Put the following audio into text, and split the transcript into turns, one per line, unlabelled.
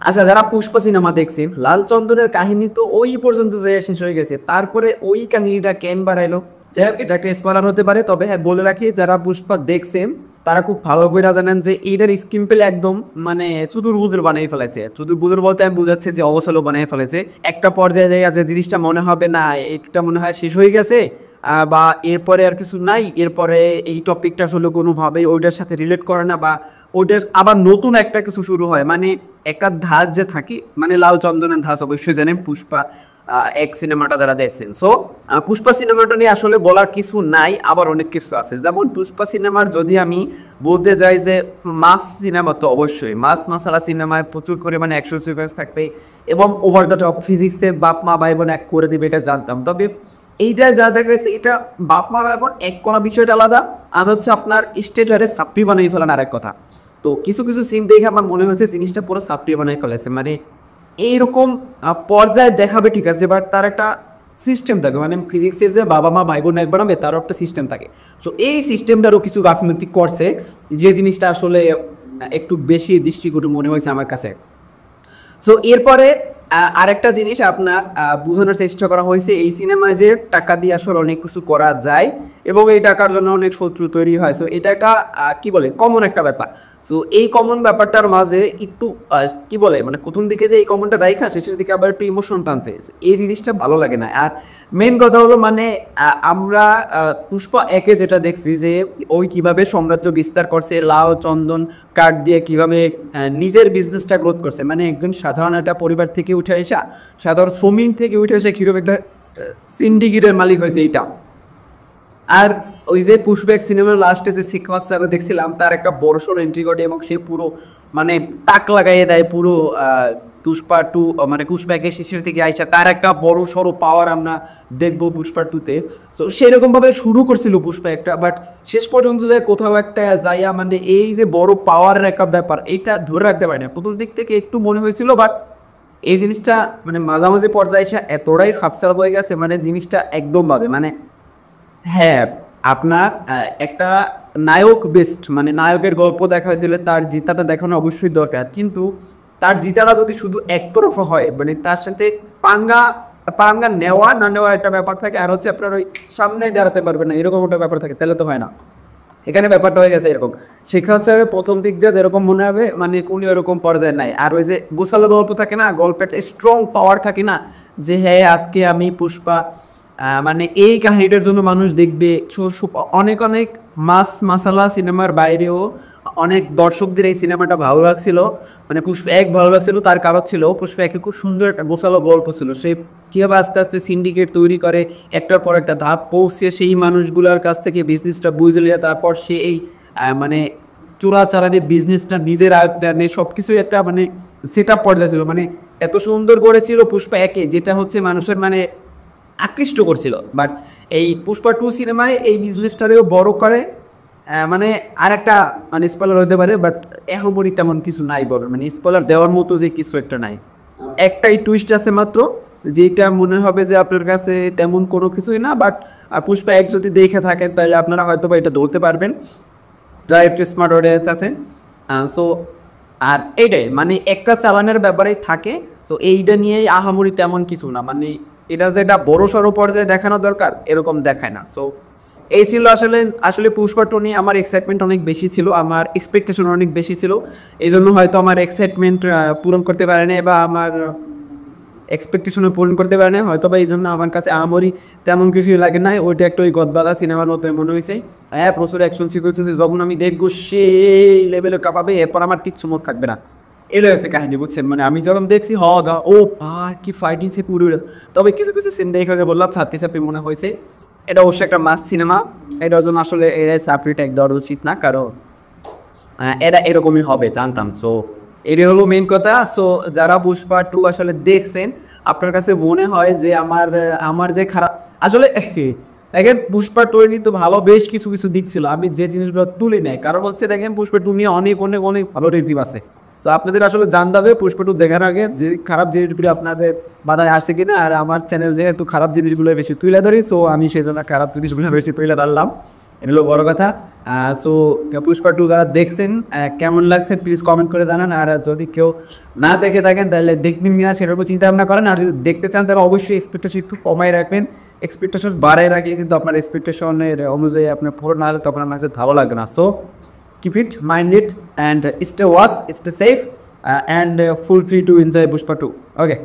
আচ্ছা, যারা পুষ্পা সিনেমা দেখছেন, লাল চন্দনের কাহিনী তো ওই পর্যন্ত যে শেষ হয়ে গেছে, তারপরে ওই কাহিনীটা কেন বাড়াইলো? যাই হোক, এটা একটা স্পয়লার হতে পারে, তবে হ্যাঁ বলে রাখি, যারা পুষ্পা দেখছেন তারা খুব ভালো করে জানেন যে এইটার স্ক্রিন প্লে একদম মানে চুদুর বুদুর বানিয়ে ফেলেছে। চুদুর বুদুর বলতে আমি বুঝাচ্ছি যে অবসলও বানিয়ে ফেলেছে। একটা পর্যায়ে যায় যে জিনিসটা মনে হবে না, এটা মনে হয় শেষ হয়ে গেছে, বা এরপরে আর কিছু নাই, এরপরে এই টপিকটা আসলে কোনোভাবেই ওইটার সাথে রিলেট করে না, বা ওইটার আবার নতুন একটা কিছু শুরু হয়। মানে একটা ধাঁচ যে থাকে, মানে লাল চন্দনের ধাঁচ অবশ্যই জানেন পুষ্পা এক সিনেমাটা যারা দেখছেন। সো পুষ্পা সিনেমাটা নিয়ে আসলে বলার কিছু নাই, আবার অনেক কিছু আছে। যেমন পুষ্পা সিনেমার যদি আমি বলতে যাই যে মাস সিনেমা, তো অবশ্যই মাস মাসালা সিনেমায় প্রচুর পরিমাণে অ্যাকশন সিকোয়েন্স থাকবে এবং ওভার দ্য টপ ফিজিক্সে বাপ মা ভাই বোন এক করে দিবে, এটা জানতাম। তবে এইটা যা দেখা গেছে, এটা বাপ মা ভাই বোন এক করা বিষয়টা আলাদা, আর হচ্ছে আপনার স্টেটারে সাপ্রি বানিয়ে ফেলান আরেক কথা। তো কিছু কিছু সিন দেখে আমার মনে হয়েছে জিনিসটা পুরো সাপ্রি বানিয়ে ফেলেছে। মানে এইরকম পর্যায়ে দেখাবে ঠিক আছে, বাট তার একটা সিস্টেম থাকে। মানে ফিজিক্সের যে বাবা মা ভাই বোন এক বানাবে, তারও একটা সিস্টেম থাকে। সো এই সিস্টেমটারও কিছু গাফিলতি করছে, যে জিনিসটা আসলে একটু বেশি দৃষ্টিকটু মনে হয়েছে আমার কাছে। সো এরপরে আরেকটা জিনিস আপনার বোঝানোর চেষ্টা করা হয়েছে, এই সিনেমায় যে টাকা দিয়ে আসলে অনেক কিছু করা যায় এবং এই টাকার জন্য অনেক শত্রু তৈরি হয়। সো এটা একটা কি বলে কমন একটা ব্যাপার। সো এই কমন ব্যাপারটার মাঝে একটু কি বলে মানে প্রথম দিকে যে এই কমনটা রাইখা শেষের দিকে আবার একটু ইমোশন টানছে, এই জিনিসটা ভালো লাগে না। আর মেন কথা হলো মানে আমরা পুষ্পা একে যেটা দেখছি যে ওই কিভাবে সাম্রাজ্য বিস্তার করছে, লাউ চন্দন কাঠ দিয়ে কিভাবে নিজের বিজনেসটা গ্রোথ করছে। মানে একজন সাধারণ একটা পরিবার থেকে উঠে এসে, সাধারণ শ্রমিক থেকে উঠে এসে কীভাবে একটা সিন্ডিকেটের মালিক হয়েছে এইটা। আর ওই যে পুশব্যাক সিনেমার লাস্টে যে শিক্ষক স্যার দেখছিলাম, তার একটা বড় সড়ো এন্ট্রি ঘটে এবং সে পুরো মানে তাক লাগাইয়ে দেয় পুরো পুষ্পা টু, মানে পুশব্যাকের শেষের দিকে আইসা তার একটা বড় সড়ো পাওয়ার আমরা দেখবো পুষ্পা টুতে। তো সেরকমভাবে শুরু করছিল পুষ্পা একটা, বাট শেষ পর্যন্ত যে কোথাও একটা যাইয়া মানে এই যে বড় পাওয়ারের একটা ব্যাপার, এইটা ধরে রাখতে পারে না। প্রথম দিক থেকে একটু মনে হয়েছিল, বাট এই জিনিসটা মানে মাঝামাঝি পর্যায়ে এসে এতটাই খাপসাল হয়ে গেছে, মানে জিনিসটা একদম বাদে। মানে হ্যাঁ, আপনার একটা নায়ক বেস্ট, মানে নায়কের গল্প দেখা দিলে তার জিতাটা দেখানো অবশ্যই দরকার, কিন্তু তার জিতাটা যদি শুধু একতরফা হয়, মানে তার সাথে পাঙ্গা পাঙ্গা নেওয়া না নেওয়া একটা ব্যাপার থাকে, আর হচ্ছে আপনার ওই সামনে দাঁড়াতে পারবে না এরকম একটা ব্যাপার থাকে, তাহলে তো হয় না। এখানে ব্যাপারটা হয়ে গেছে এরকম। শিক্ষা স্যারের প্রথম দিক দিয়ে যেরকম মনে হবে, মানে উনি ওরকম পর্যায়ে নাই। আর ওই যে গোসালো গল্প থাকে না, গল্পের স্ট্রং পাওয়ার থাকে না, যে হ্যাঁ আজকে আমি পুষ্পা মানে এই কাহিনীটার জন্য মানুষ দেখবে। অনেক অনেক মাস মাসালা সিনেমার বাইরেও অনেক দর্শকদের এই সিনেমাটা ভালো লাগছিল। মানে পুষ্পা এক ভালো লাগছিল, তার কারণ ছিল পুষ্পা একে খুব সুন্দর একটা গোছালো গল্প ছিল। সে কীভাবে আস্তে আস্তে সিন্ডিকেট তৈরি করে, একটার পর একটা ধাপ পৌঁছে সেই মানুষগুলোর কাছ থেকে বিজনেসটা বুঝলে, তারপর সে এই মানে চোরাচালানি বিজনেসটা নিজের আয়ত্তে আনে, সব কিছুই একটা মানে সেট আপ পর্যায়ে ছিল। মানে এত সুন্দর করেছিল পুষ্পা একে, যেটা হচ্ছে মানুষের মানে আকৃষ্ট করছিল। বাট এই পুষ্পা টু সিনেমায় এই বিজনেসটারেও বড় করে, মানে আর একটা মানে স্পয়লার হতে পারে, বাট এখনই তেমন কিছু নাই বড়, মানে স্পয়লার দেওয়ার মতো যে কিছু একটা নাই। একটাই টুইস্ট আছে মাত্র, যেটা মনে হবে যে আপনার কাছে তেমন কোনো কিছুই না, বাট পুষ্পা এক যদি দেখে থাকেন তাহলে আপনারা হয়তো বা এটা ধরতে পারবেন, যারা একটু স্মার্ট অডিয়েন্স আছেন। সো আর এইটাই মানে একটা চালানের ব্যাপারেই থাকে। তো এইটা নিয়েই আহামরি তেমন কিছু না, মানে এটা যেটা বড় সড়ো পর্যায়ে দেখানো দরকার এরকম দেখায় না। সো এই ছিল আসলে আসলে পুষ্পা টু নিয়ে আমার এক্সাইটমেন্ট অনেক বেশি ছিল, আমার এক্সপেকটেশন অনেক বেশি ছিল। এই জন্য হয়তো আমার এক্সাইটমেন্ট পূরণ করতে পারেনি, বা আমার এক্সপেকটেশনে পূরণ করতে পারে না হয়তো, বা এই জন্য আমার কাছে আমারই তেমন কিছুই লাগে না। ওইটা একটা ওই গদবাদা সিনেমার মতো মনে হয়েছে। হ্যাঁ, প্রচুর অ্যাকশন সিকোয়েন্স আছে, যখন আমি দেখবো সেই লেভেলে কাঁপাবে, এরপর আমার কিচ্ছু মত থাকবে না। এটা হচ্ছে কাহিনী, বুঝছেন? মানে আমি যখন দেখছি ও ভাই কি ফাইটিং সে পুরো। তবে কিছু কিছু সিন দেখে যে বললাম ছাত্রী ছাত্রী মনে হয়েছে। এটা অবশ্যই একটা মাস সিনেমা, এটার জন্য আসলে এরা সাপ্রি ট্যাগ দেওয়া উচিত না, কারণ এটা এরকমই হবে জানতাম। সো এটাই হলো মেন কথা। সো যারা পুষ্পা টু আসলে দেখছেন, আপনার কাছে মনে হয় যে আমার আমার যে খারাপ আসলে দেখেন পুষ্পা টু কিন্তু ভালো বেশ কিছু কিছু দিক ছিল, আমি যে জিনিসগুলো তুলে নেয়, কারণ হচ্ছে দেখেন পুষ্পা টু নিয়ে অনেক অনেক অনেক ভালো রিভিউ আছে। সো আপনাদের আসলে জানতে হবে পুষ্পা টু দেখার আগে যে খারাপ জিনিসগুলো আপনাদের বাধায় আসে কিনা। আর আমার চ্যানেল যেহেতু খারাপ জিনিসগুলো বেশি তুলে ধরি, সো আমি সেই জন্য খারাপ জিনিসগুলো বেশি তুলে ধরলাম। এটা হলো বড় কথা। সো পুষ্পা 2 যারা দেখছেন কেমন লাগছে প্লিজ কমেন্ট করে জানান। আর যদি কেউ না দেখে থাকেন তাহলে দেখবেন না সেটার উপর চিন্তা ভাবনা করেন। আর যদি দেখতে চান তাহলে অবশ্যই এক্সপেকটেশন একটু কমাই রাখবেন। এক্সপেকটেশন বাড়াই রাখলে কিন্তু আপনার এক্সপেকটেশনের অনুযায়ী আপনার পুরো না হলে তখন আপনার কাছে ভালো লাগবে না। So keep it, mind it, and stay watch, stay safe, and feel free to enjoy Pushpa 2. Okay.